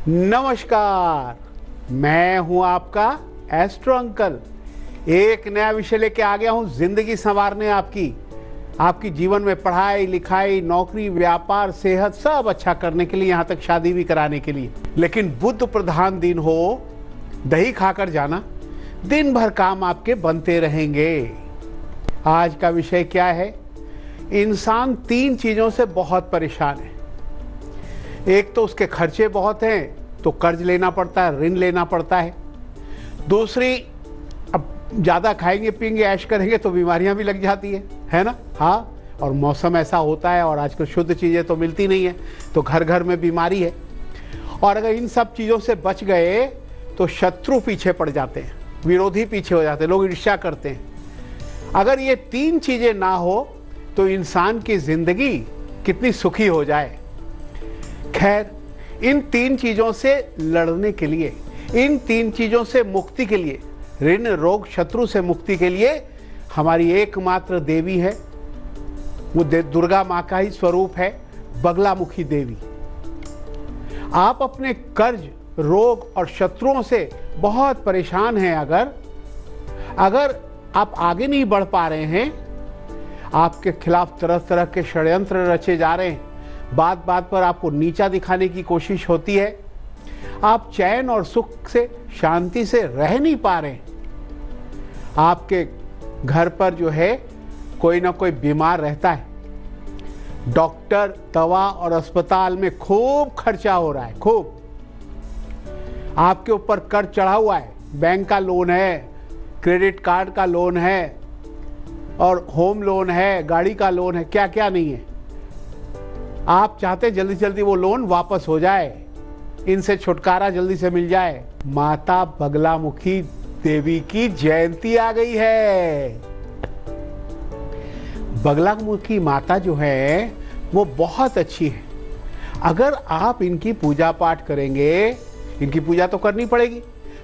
नमस्कार, मैं हूं आपका एस्ट्रो अंकल। एक नया विषय लेके आ गया हूं, जिंदगी संवारने आपकी जीवन में पढ़ाई लिखाई, नौकरी, व्यापार, सेहत सब अच्छा करने के लिए, यहाँ तक शादी भी कराने के लिए। लेकिन बुध प्रधान दिन हो, दही खाकर जाना, दिन भर काम आपके बनते रहेंगे। आज का विषय क्या है? इंसान 3 चीजों से बहुत परेशान है। एक तो उसके खर्चे बहुत हैं, तो कर्ज लेना पड़ता है, ऋण लेना पड़ता है। दूसरी, अब ज़्यादा खाएंगे पिएंगे ऐश करेंगे तो बीमारियां भी लग जाती है ना। हाँ, और मौसम ऐसा होता है और आजकल शुद्ध चीज़ें तो मिलती नहीं है, तो घर घर में बीमारी है। और अगर इन सब चीज़ों से बच गए तो शत्रु पीछे पड़ जाते हैं, विरोधी पीछे हो जाते हैं, लोग ईर्ष्या करते हैं। अगर ये 3 चीज़ें ना हो तो इंसान की ज़िंदगी कितनी सुखी हो जाए। खैर, इन 3 चीजों से लड़ने के लिए, इन 3 चीजों से मुक्ति के लिए, ऋण रोग शत्रु से मुक्ति के लिए हमारी एकमात्र देवी है, वो दुर्गा माँ का ही स्वरूप है, बगलामुखी देवी। आप अपने कर्ज, रोग और शत्रुओं से बहुत परेशान हैं। अगर आप आगे नहीं बढ़ पा रहे हैं, आपके खिलाफ तरह तरह के षड्यंत्र रचे जा रहे हैं, बात बात पर आपको नीचा दिखाने की कोशिश होती है, आप चैन और सुख से, शांति से रह नहीं पा रहे, आपके घर पर जो है कोई ना कोई बीमार रहता है, डॉक्टर, दवा और अस्पताल में खूब खर्चा हो रहा है, खूब। आपके ऊपर कर्ज चढ़ा हुआ है, बैंक का लोन है, क्रेडिट कार्ड का लोन है, और होम लोन है, गाड़ी का लोन है, क्या क्या नहीं है। आप चाहते जल्दी जल्दी वो लोन वापस हो जाए, इनसे छुटकारा जल्दी से मिल जाए। माता बगलामुखी देवी की जयंती आ गई है। बगलामुखी माता जो है वो बहुत अच्छी है। अगर आप इनकी पूजा पाठ करेंगे, इनकी पूजा तो करनी पड़ेगी,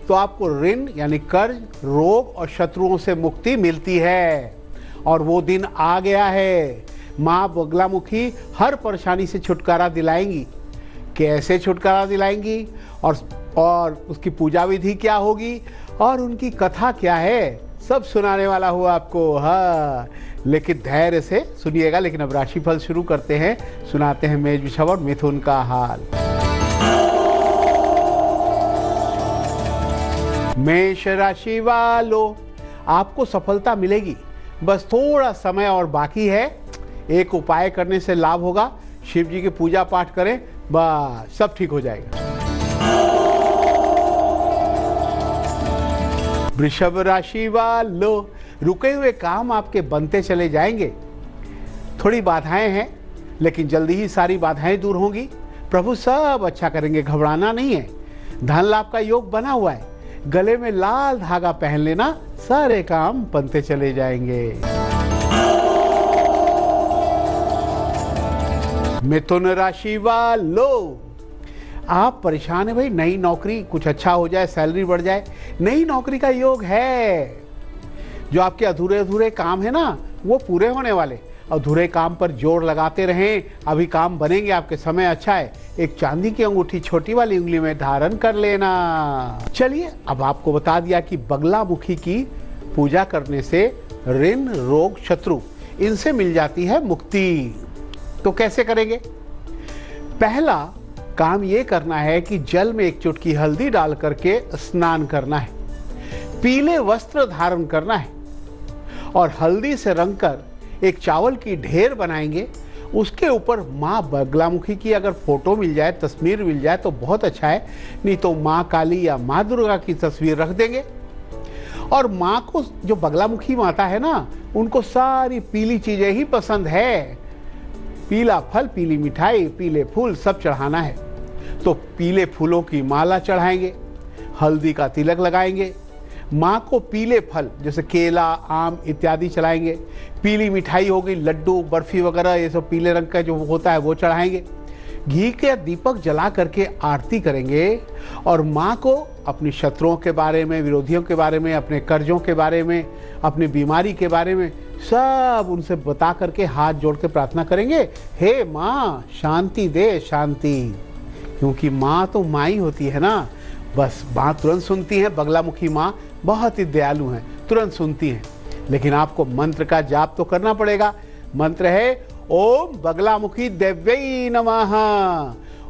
तो आपको ऋण यानी कर्ज, रोग और शत्रुओं से मुक्ति मिलती है। और वो दिन आ गया है। माँ बगलामुखी हर परेशानी से छुटकारा दिलाएंगी। कैसे छुटकारा दिलाएंगी और उसकी पूजा विधि क्या होगी और उनकी कथा क्या है, सब सुनाने वाला हूँ आपको। हाँ, लेकिन धैर्य से सुनिएगा। लेकिन अब राशिफल शुरू करते हैं, सुनाते हैं मेष, वृषभ और मिथुन का हाल। मेष राशि वालों, आपको सफलता मिलेगी, बस थोड़ा समय और बाकी है। एक उपाय करने से लाभ होगा, शिव जी की पूजा पाठ करें, बस सब ठीक हो जाएगा। वृषभ राशि वालों, रुके हुए काम आपके बनते चले जाएंगे। थोड़ी बाधाएं हैं, लेकिन जल्दी ही सारी बाधाएं दूर होंगी। प्रभु सब अच्छा करेंगे, घबराना नहीं है। धन लाभ का योग बना हुआ है, गले में लाल धागा पहन लेना, सारे काम बनते चले जाएंगे। मिथुन राशि वालों, आप परेशान है भाई, नई नौकरी कुछ अच्छा हो जाए, सैलरी बढ़ जाए, नई नौकरी का योग है। जो आपके अधूरे अधूरे काम है ना, वो पूरे होने वाले। अधूरे काम पर जोर लगाते रहें, अभी काम बनेंगे आपके। समय अच्छा है। एक चांदी की अंगूठी छोटी वाली उंगली में धारण कर लेना। चलिए, अब आपको बता दिया कि बगलामुखी की पूजा करने से ऋण, रोग, शत्रु इनसे मिल जाती है मुक्ति। तो कैसे करेंगे? पहला काम ये करना है कि जल में 1 चुटकी हल्दी डाल करके स्नान करना है, पीले वस्त्र धारण करना है और हल्दी से रंगकर एक चावल की ढेर बनाएंगे। उसके ऊपर माँ बगलामुखी की अगर फोटो मिल जाए, तस्वीर मिल जाए तो बहुत अच्छा है, नहीं तो माँ काली या माँ दुर्गा की तस्वीर रख देंगे। और माँ को, जो बगलामुखी माता है ना, उनको सारी पीली चीजें ही पसंद है। पीला फल, पीली मिठाई, पीले फूल सब चढ़ाना है। तो पीले फूलों की माला चढ़ाएंगे, हल्दी का तिलक लगाएंगे, माँ को पीले फल जैसे केला, आम इत्यादि चढ़ाएंगे। पीली मिठाई होगी, लड्डू, बर्फी वगैरह, ये सब पीले रंग का जो होता है वो चढ़ाएंगे। घी के दीपक जला करके आरती करेंगे और माँ को अपनी शत्रुओं के बारे में, विरोधियों के बारे में, अपने कर्जों के बारे में, अपनी बीमारी के बारे में सब उनसे बता करके हाथ जोड़ के प्रार्थना करेंगे, हे माँ शांति दे, शांति। क्योंकि माँ तो माँ ही होती है ना, बस माँ तुरंत सुनती है। बगलामुखी माँ बहुत ही दयालु हैं, तुरंत सुनती हैं। लेकिन आपको मंत्र का जाप तो करना पड़ेगा। मंत्र है ओम बगलामुखी देव्यै नमः,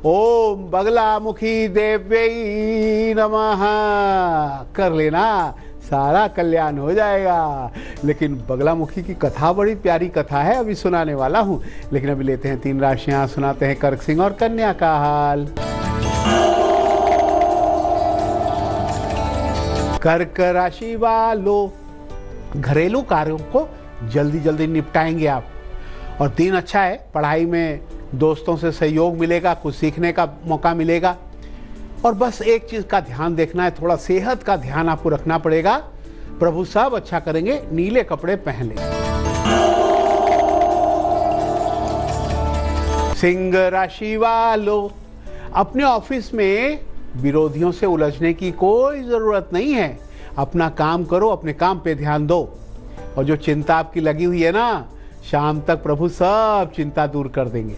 ओम बगलामुखी देव्यै नमः। कर लेना, सारा कल्याण हो जाएगा। लेकिन बगलामुखी की कथा बड़ी प्यारी कथा है, अभी सुनाने वाला हूं। लेकिन अभी लेते हैं 3 राशियां, सुनाते हैं कर्क, सिंह और कन्या का हाल। कर्क राशि वालों, घरेलू कार्यों को जल्दी जल्दी निपटाएंगे आप, और दिन अच्छा है। पढ़ाई में दोस्तों से सहयोग मिलेगा, कुछ सीखने का मौका मिलेगा। और बस एक चीज का ध्यान देखना है, थोड़ा सेहत का ध्यान आपको रखना पड़ेगा। प्रभु सब अच्छा करेंगे, नीले कपड़े पहन लें। सिंह राशि वालों, अपने ऑफिस में विरोधियों से उलझने की कोई जरूरत नहीं है। अपना काम करो, अपने काम पे ध्यान दो। और जो चिंता आपकी लगी हुई है ना, शाम तक प्रभु सब चिंता दूर कर देंगे।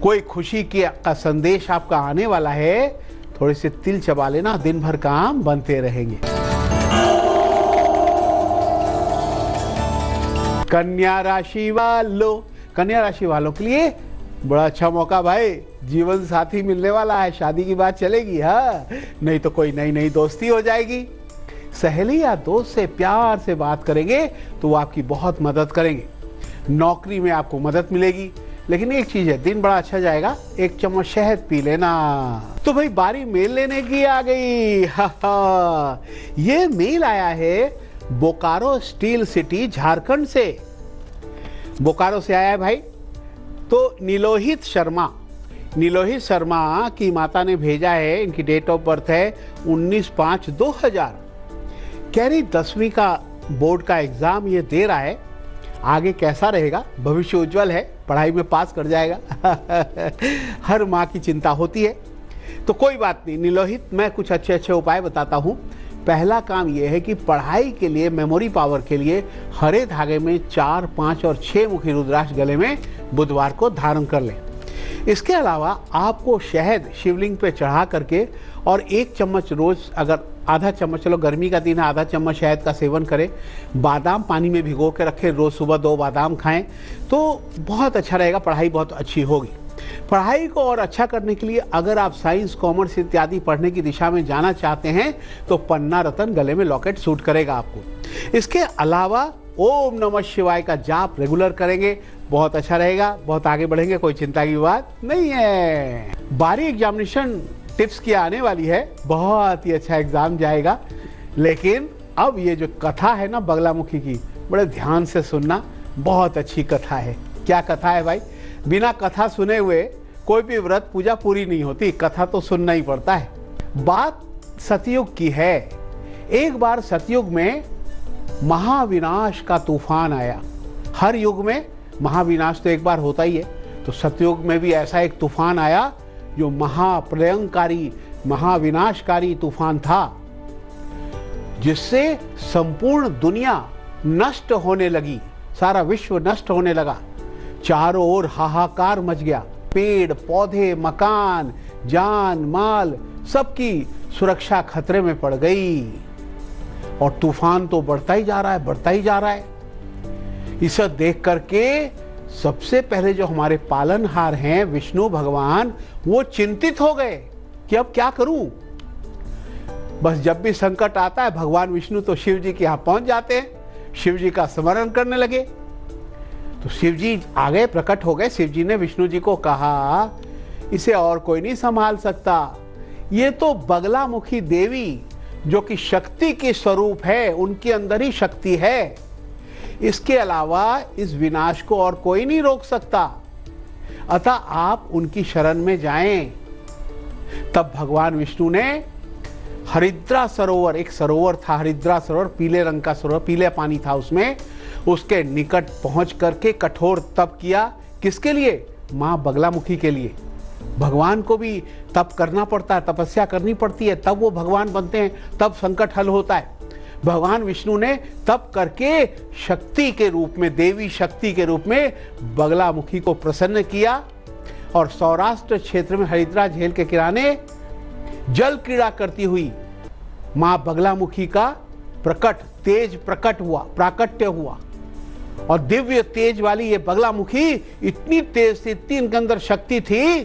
कोई खुशी का संदेश आपका आने वाला है, थोड़े से तिल चबा लेना, दिन भर काम बनते रहेंगे। कन्या राशि वालों, कन्या राशि वालों के लिए बड़ा अच्छा मौका भाई, जीवन साथी मिलने वाला है। शादी की बात चलेगी, हाँ, नहीं तो कोई नई नई दोस्ती हो जाएगी। सहेली या दोस्त से प्यार से बात करेंगे तो वो आपकी बहुत मदद करेंगे। नौकरी में आपको मदद मिलेगी। लेकिन एक चीज है, दिन बड़ा अच्छा जाएगा, 1 चम्मच शहद पी लेना। तो भाई बारी मेल लेने की आ गई। हा ये मेल आया है बोकारो स्टील सिटी झारखंड से। बोकारो से आया है भाई। तो नीलोहित शर्मा की माता ने भेजा है। इनकी डेट ऑफ बर्थ है 19/5/2000। कह रही 10वीं का बोर्ड का एग्जाम ये दे रहा है, आगे कैसा रहेगा, भविष्य उज्जवल है, पढ़ाई में पास कर जाएगा। हर माँ की चिंता होती है। तो कोई बात नहीं नीलोहित, मैं कुछ अच्छे उपाय बताता हूँ। पहला काम यह है कि पढ़ाई के लिए, मेमोरी पावर के लिए हरे धागे में 4, 5 और 6 मुखी रुद्राक्ष गले में बुधवार को धारण कर लें। इसके अलावा आपको शहद शिवलिंग पे चढ़ा करके और 1 चम्मच रोज, अगर आधा चम्मच, चलो गर्मी का दिन है, आधा चम्मच शहद का सेवन करें। बादाम पानी में भिगो के रखें, रोज सुबह 2 बादाम खाएं तो बहुत अच्छा रहेगा, पढ़ाई बहुत अच्छी होगी। पढ़ाई को और अच्छा करने के लिए अगर आप साइंस, कॉमर्स इत्यादि पढ़ने की दिशा में जाना चाहते हैं तो पन्ना रतन गले में लॉकेट सूट करेगा आपको। इसके अलावा ओम नमः शिवाय का जाप रेगुलर करेंगे, बहुत अच्छा रहेगा, बहुत आगे बढ़ेंगे, कोई चिंता की बात नहीं है। बारी एग्जामिनेशन टिप्स की आने वाली है, बहुत ही अच्छा एग्जाम जाएगा। लेकिन अब ये जो कथा है ना बगलामुखी की, बड़े ध्यान से सुनना, बहुत अच्छी कथा है। क्या कथा है भाई? बिना कथा सुने हुए कोई भी व्रत पूजा पूरी नहीं होती, कथा तो सुनना ही पड़ता है। बात सतयुग की है। एक बार सतयुग में महाविनाश का तूफान आया। हर युग में महाविनाश तो एक बार होता ही है। तो सतयुग में भी ऐसा एक तूफान आया जो महाप्रलयंकारी, महाविनाशकारी तूफान था, जिससे संपूर्ण दुनिया नष्ट होने लगी, सारा विश्व नष्ट होने लगा। चारों ओर हाहाकार मच गया। पेड़ पौधे, मकान, जान माल, सबकी सुरक्षा खतरे में पड़ गई। और तूफान तो बढ़ता ही जा रहा है, बढ़ता ही जा रहा है। इसे देख करके सबसे पहले जो हमारे पालनहार हैं विष्णु भगवान, वो चिंतित हो गए कि अब क्या करूं। बस जब भी संकट आता है भगवान विष्णु तो शिव जी के यहां पहुंच जाते हैं, शिव जी का स्मरण करने लगे। तो शिव जी आ गए, प्रकट हो गए। शिव जी ने विष्णु जी को कहा, इसे और कोई नहीं संभाल सकता, ये तो बगलामुखी देवी जो कि शक्ति के स्वरूप है, उनके अंदर ही शक्ति है, इसके अलावा इस विनाश को और कोई नहीं रोक सकता, अतः आप उनकी शरण में जाएं। तब भगवान विष्णु ने हरिद्रा सरोवर, एक सरोवर था हरिद्रा सरोवर, पीले रंग का सरोवर, पीले पानी था उसमें, उसके निकट पहुंच करके कठोर तप किया। किसके लिए? मां बगलामुखी के लिए। भगवान को भी तप करना पड़ता है, तपस्या करनी पड़ती है, तब वो भगवान बनते हैं, तब संकट हल होता है। भगवान विष्णु ने तप करके शक्ति के रूप में, देवी शक्ति के रूप में बगलामुखी को प्रसन्न किया और सौराष्ट्र क्षेत्र में हरिद्रा झील के किनारे जल क्रीड़ा करती हुई मां बगलामुखी का प्राकट्य हुआ। और दिव्य तेज वाली ये बगलामुखी इतनी तेज थी, इतनी इनके अंदर शक्ति थी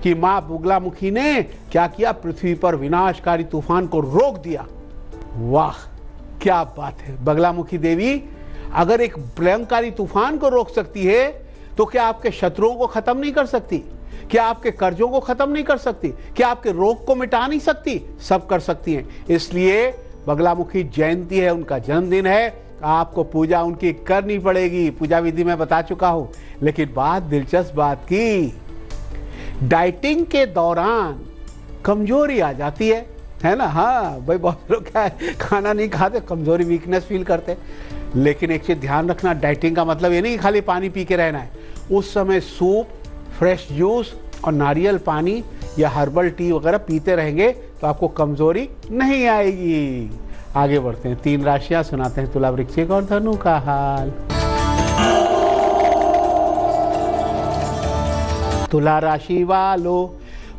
कि मां बगलामुखी ने क्या किया, पृथ्वी पर विनाशकारी तूफान को रोक दिया। वाह क्या बात है। बगलामुखी देवी अगर एक भयंकरी तूफान को रोक सकती है तो क्या आपके शत्रुओं को खत्म नहीं कर सकती? क्या आपके कर्जों को खत्म नहीं कर सकती? क्या आपके रोग को मिटा नहीं सकती? सब कर सकती हैं। इसलिए बगलामुखी जयंती है, उनका जन्मदिन है, आपको पूजा उनकी करनी पड़ेगी। पूजा विधि में बता चुका हूं। लेकिन बात दिलचस्प बात की, डाइटिंग के दौरान कमजोरी आ जाती है ना। हाँ भाई, बहुत लोग क्या है, खाना नहीं खाते, कमजोरी वीकनेस फील करते। लेकिन एक चीज ध्यान रखना, डाइटिंग का मतलब ये नहीं कि खाली पानी पी के रहना है। उस समय सूप, फ्रेश जूस और नारियल पानी या हर्बल टी वगैरह पीते रहेंगे तो आपको कमजोरी नहीं आएगी। आगे बढ़ते हैं, 3 राशियां सुनाते हैं, तुला, वृश्चिक और धनु का हाल। तुला राशि वालों,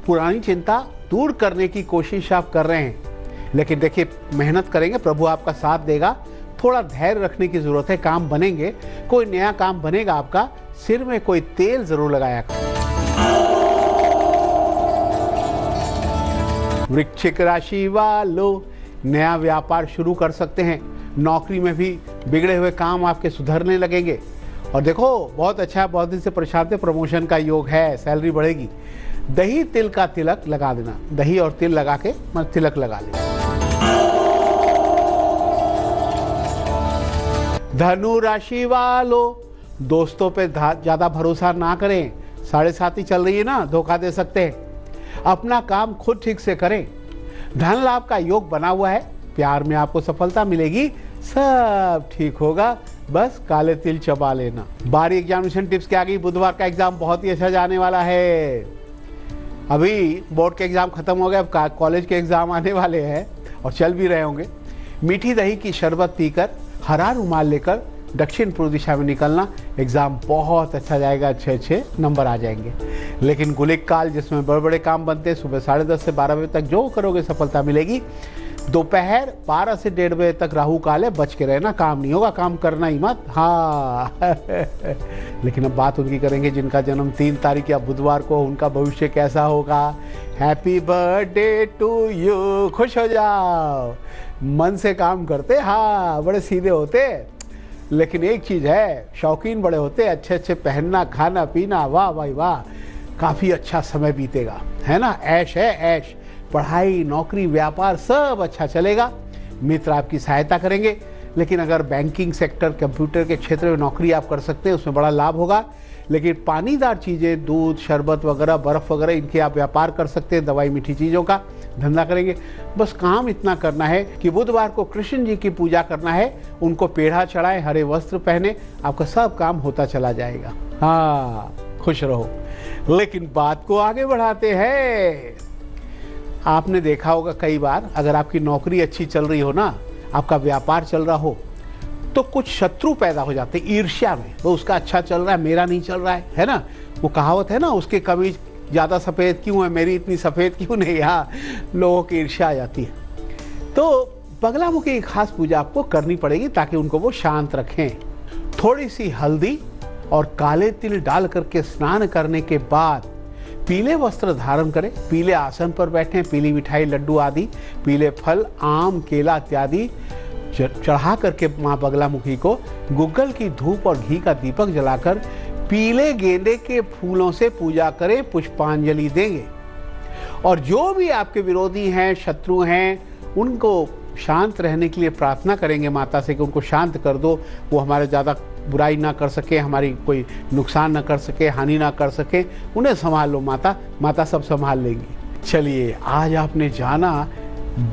पुरानी चिंता दूर करने की कोशिश आप कर रहे हैं, लेकिन देखिए मेहनत करेंगे, प्रभु आपका साथ देगा। थोड़ा धैर्य रखने की जरूरत है, काम बनेंगे, कोई नया काम बनेगा आपका। सिर में कोई तेल जरूर लगाया करें। वृश्चिक राशि वालों, नया व्यापार शुरू कर सकते हैं। नौकरी में भी बिगड़े हुए काम आपके सुधरने लगेंगे। और देखो बहुत अच्छा, बहुत दिन से परेशान थे, प्रमोशन का योग है, सैलरी बढ़ेगी। दही तिल का तिलक लगा देना, दही और तिल लगा के तिलक लगा लेना। धनु राशि वालों, दोस्तों पे ज्यादा भरोसा ना करें। 7.5 चल रही है ना, धोखा दे सकते हैं। अपना काम खुद ठीक से करें। धन लाभ का योग बना हुआ है, प्यार में आपको सफलता मिलेगी, सब ठीक होगा, बस काले तिल चबा लेना। बारी एग्जामिनेशन टिप्स के आगे, बुधवार का एग्जाम बहुत ही अच्छा जाने वाला है। अभी बोर्ड के एग्जाम खत्म हो गए, अब कॉलेज के एग्जाम आने वाले हैं और चल भी रहे होंगे। मीठी दही की शरबत पीकर, हरा रुमाल लेकर दक्षिण पूर्व दिशा में निकलना, एग्जाम बहुत अच्छा जाएगा, अच्छे नंबर आ जाएंगे। लेकिन गुलिक काल, जिसमें बड़े बड़े काम बनते हैं, सुबह 10:30 से 12 बजे तक जो करोगे सफलता मिलेगी। दोपहर 12 से 1:30 बजे तक राहु काल है, बच के रहना, काम नहीं होगा, काम करना ही मत। हाँ लेकिन अब बात उनकी करेंगे जिनका जन्म 3 तारीख या बुधवार को, उनका भविष्य कैसा होगा। हैप्पी बर्थडे टू यू, खुश हो जाओ। मन से काम करते, हाँ बड़े सीधे होते, लेकिन एक चीज है, शौकीन बड़े होते, अच्छे पहनना, खाना पीना, वाह भाई वाह, काफी अच्छा समय बीतेगा, है ना। ऐश है ऐश, पढ़ाई, नौकरी, व्यापार सब अच्छा चलेगा। मित्र आपकी सहायता करेंगे। लेकिन अगर बैंकिंग सेक्टर, कंप्यूटर के क्षेत्र में नौकरी आप कर सकते हैं, उसमें बड़ा लाभ होगा। लेकिन पानीदार चीजें, दूध, शरबत वगैरह, बर्फ वगैरह, इनके आप व्यापार कर सकते हैं। दवाई, मीठी चीजों का धंधा करेंगे। बस काम इतना करना है कि बुधवार को कृष्ण जी की पूजा करना है, उनको पेढ़ा चढ़ाएं, हरे वस्त्र पहने, आपका सब काम होता चला जाएगा। हाँ, खुश रहो। लेकिन बात को आगे बढ़ाते हैं। आपने देखा होगा कई बार, अगर आपकी नौकरी अच्छी चल रही हो ना, आपका व्यापार चल रहा हो, तो कुछ शत्रु पैदा हो जाते ईर्ष्या में। वो उसका अच्छा चल रहा है, मेरा नहीं चल रहा है ना। वो कहावत है ना, उसके कमीज ज्यादा सफेद क्यों है, मेरी इतनी सफेद क्यों नहीं। हाँ, लोगों की ईर्ष्या आ जाती है। तो बगलामुखी की खास पूजा आपको करनी पड़ेगी ताकि उनको वो शांत रखें। थोड़ी सी हल्दी और काले तिल डाल करके स्नान करने के बाद पीले वस्त्र धारण करें, पीले आसन पर बैठें, पीली मिठाई, लड्डू आदि, पीले फल, आम, केला इत्यादि चढ़ा करके माँ बगलामुखी को गुग्गल की धूप और घी का दीपक जलाकर पीले गेंदे के फूलों से पूजा करें, पुष्पांजलि देंगे। और जो भी आपके विरोधी हैं, शत्रु हैं, उनको शांत रहने के लिए प्रार्थना करेंगे माता से कि उनको शांत कर दो, वो हमारे ज़्यादा बुराई ना कर सके, हमारी कोई नुकसान ना कर सके, हानि ना कर सके, उन्हें संभाल लो माता, माता सब संभाल लेंगी। चलिए, आज आपने जाना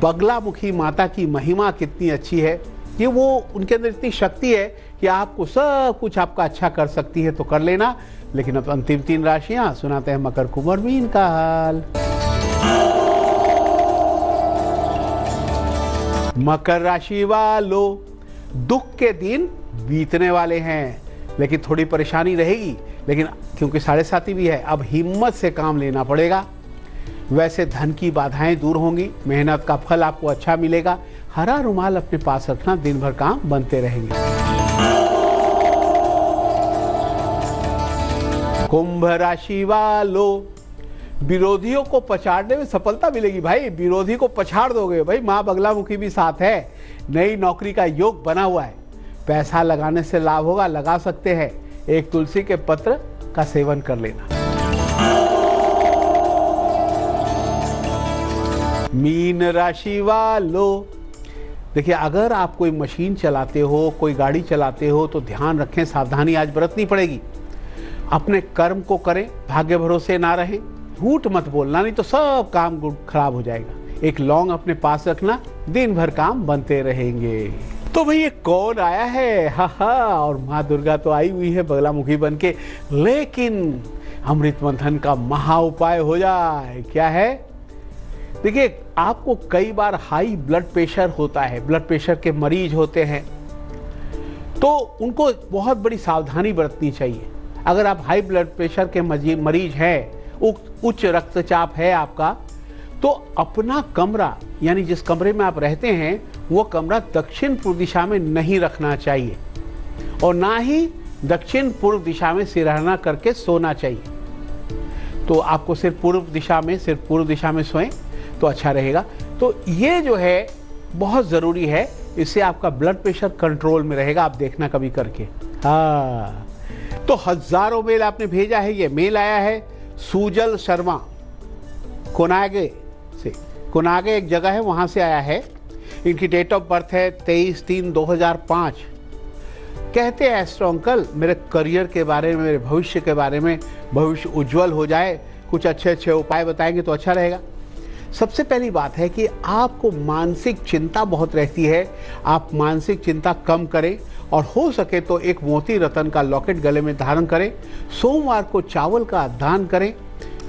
बगलामुखी माता की महिमा कितनी अच्छी है, कि वो उनके अंदर इतनी शक्ति है कि आपको सब कुछ आपका अच्छा कर सकती है, तो कर लेना। लेकिन अब अंतिम 3 राशियां सुनाते हैं, मकर, कुंभ, मीन का हाल। मकर राशि वालों, दुख के दिन बीतने वाले हैं, लेकिन थोड़ी परेशानी रहेगी। लेकिन क्योंकि 7.5 भी है, अब हिम्मत से काम लेना पड़ेगा। वैसे धन की बाधाएं दूर होंगी, मेहनत का फल आपको अच्छा मिलेगा। हरा रुमाल अपने पास रखना, दिन भर काम बनते रहेंगे। कुंभ राशि वालों, विरोधियों को पछाड़ने में सफलता मिलेगी भाई। विरोधी को पछाड़ दोगे भाई, माँ बगलामुखी भी साथ है। नई नौकरी का योग बना हुआ है, पैसा लगाने से लाभ होगा, लगा सकते हैं। एक तुलसी के पत्र का सेवन कर लेना। मीन राशि वालों, देखिए अगर आप कोई मशीन चलाते हो, कोई गाड़ी चलाते हो तो ध्यान रखें, सावधानी आज बरतनी पड़ेगी। अपने कर्म को करें, भाग्य भरोसे ना रहें, झूठ मत बोलना, नहीं तो सब काम खराब हो जाएगा। एक लौंग अपने पास रखना, दिन भर काम बनते रहेंगे। तो भाई ये कौन आया है? हा, और माँ दुर्गा तो आई हुई है बगलामुखी बन के, लेकिन अमृत मंथन का महा उपाय हो जाए। क्या है? देखिए आपको कई बार हाई ब्लड प्रेशर होता है, ब्लड प्रेशर के मरीज होते हैं, तो उनको बहुत बड़ी सावधानी बरतनी चाहिए। अगर आप हाई ब्लड प्रेशर के मरीज हैं, उच्च रक्तचाप है आपका, तो अपना कमरा यानी जिस कमरे में आप रहते हैं वो कमरा दक्षिण पूर्व दिशा में नहीं रखना चाहिए, और ना ही दक्षिण पूर्व दिशा में सिरहाना करके सोना चाहिए। तो आपको सिर्फ पूर्व दिशा में सोएं तो अच्छा रहेगा। तो ये जो है बहुत ज़रूरी है, इससे आपका ब्लड प्रेशर कंट्रोल में रहेगा। आप देखना कभी करके। हाँ, तो हजारों मेल आपने भेजा है। ये मेल आया है सुजल शर्मा, कोनागे से। कोनागे एक जगह है, वहाँ से आया है। इनकी डेट ऑफ बर्थ है 23/3/2005। कहते हैं एस्ट्रो अंकल, मेरे करियर के बारे में, मेरे भविष्य के बारे में, भविष्य उज्जवल हो जाए, कुछ अच्छे अच्छे उपाय बताएंगे तो अच्छा रहेगा। सबसे पहली बात है कि आपको मानसिक चिंता बहुत रहती है। आप मानसिक चिंता कम करें, और हो सके तो एक मोती रतन का लॉकेट गले में धारण करें। सोमवार को चावल का दान करें,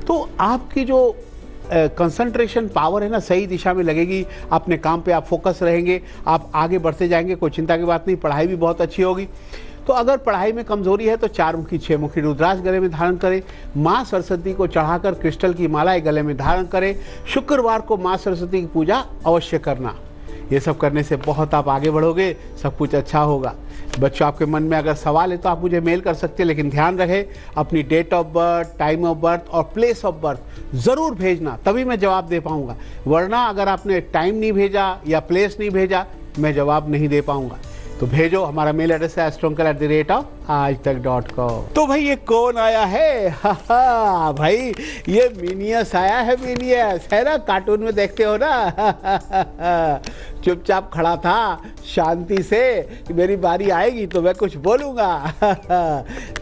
तो आपकी जो कंसंट्रेशन पावर है ना, सही दिशा में लगेगी। अपने काम पे आप फोकस रहेंगे, आप आगे बढ़ते जाएंगे, कोई चिंता की बात नहीं। पढ़ाई भी बहुत अच्छी होगी। तो अगर पढ़ाई में कमजोरी है तो 4 मुखी 6 मुखी रुद्राक्ष गले में धारण करें। माँ सरस्वती को चढ़ाकर क्रिस्टल की मालाएं गले में धारण करें। शुक्रवार को माँ सरस्वती की पूजा अवश्य करना। ये सब करने से बहुत आप आगे बढ़ोगे, सब कुछ अच्छा होगा। बच्चों, आपके मन में अगर सवाल है तो आप मुझे मेल कर सकते हैं, लेकिन ध्यान रखें अपनी date of birth, time of birth और प्लेस ऑफ बर्थ ज़रूर भेजना, तभी मैं जवाब दे पाऊंगा। वरना अगर आपने टाइम नहीं भेजा या प्लेस नहीं भेजा, मैं जवाब नहीं दे पाऊंगा। तो भेजो। हमारा मेल एड्रेस है astroncal@aajtak.com। तो भाई ये कौन आया है? हा, भाई ये मिनियस आया है। मिनियस है ना, कार्टून में देखते हो ना। चुपचाप खड़ा था शांति से कि मेरी बारी आएगी तो मैं कुछ बोलूँगा।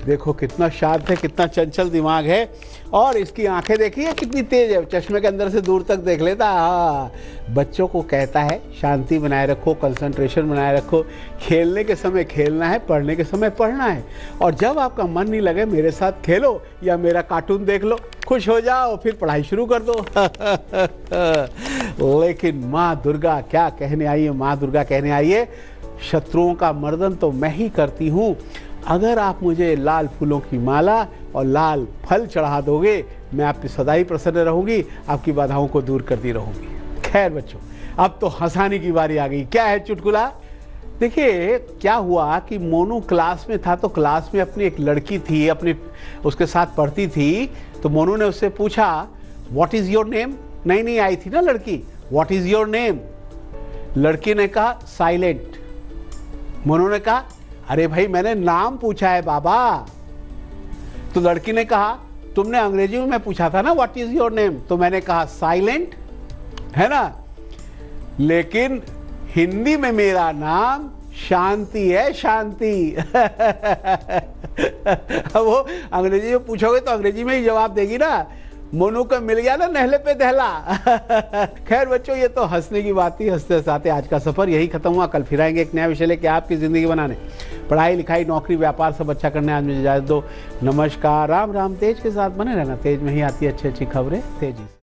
देखो कितना शांत है, कितना चंचल दिमाग है, और इसकी आंखें देखिए कितनी तेज है, चश्मे के अंदर से दूर तक देख लेता। हाँ, बच्चों को कहता है शांति बनाए रखो, कंसंट्रेशन बनाए रखो। खेलने के समय खेलना है, पढ़ने के समय पढ़ना है, और जब आपका मन नहीं लगे मेरे साथ खेलो या मेरा कार्टून देख लो, खुश हो जाओ, फिर पढ़ाई शुरू कर दो। लेकिन माँ दुर्गा क्या कहने आई है? माँ दुर्गा कहने आई है, शत्रुओं का मर्दन तो मैं ही करती हूँ। अगर आप मुझे लाल फूलों की माला और लाल फल चढ़ा दोगे, मैं आप पे सदा ही प्रसन्न रहूंगी, आपकी बाधाओं को दूर करती रहूंगी। खैर बच्चों, अब तो हंसाने की बारी आ गई। क्या है चुटकुला? देखिए क्या हुआ कि मोनू क्लास में था, तो क्लास में अपनी एक लड़की थी, अपनी उसके साथ पढ़ती थी। तो मोनू ने उससे पूछा व्हाट इज योर नेम? नई नई आई थी ना लड़की, व्हाट इज योर नेम? लड़की ने कहा साइलेंट। मोनू ने कहा अरे भाई मैंने नाम पूछा है बाबा। तो लड़की ने कहा तुमने अंग्रेजी में पूछा था ना व्हाट इज योर नेम, तो मैंने कहा साइलेंट, है ना, लेकिन हिंदी में मेरा नाम शांति है, शांति। वो अंग्रेजी में पूछोगे तो अंग्रेजी में ही जवाब देगी ना। मोनू को मिल गया ना नहले पे दहला। खैर बच्चों, ये तो हंसने की बात थी। हंसते हंसाते आज का सफर यही खत्म हुआ। कल फिर आएंगे एक नया विषय लेके आपकी जिंदगी बनाने। पढ़ाई लिखाई नौकरी व्यापार सब अच्छा करने आज मुझे इजाजत दो। नमस्कार। राम राम। तेज के साथ बने रहना, तेज में ही आती है अच्छी अच्छी खबरें तेजी से।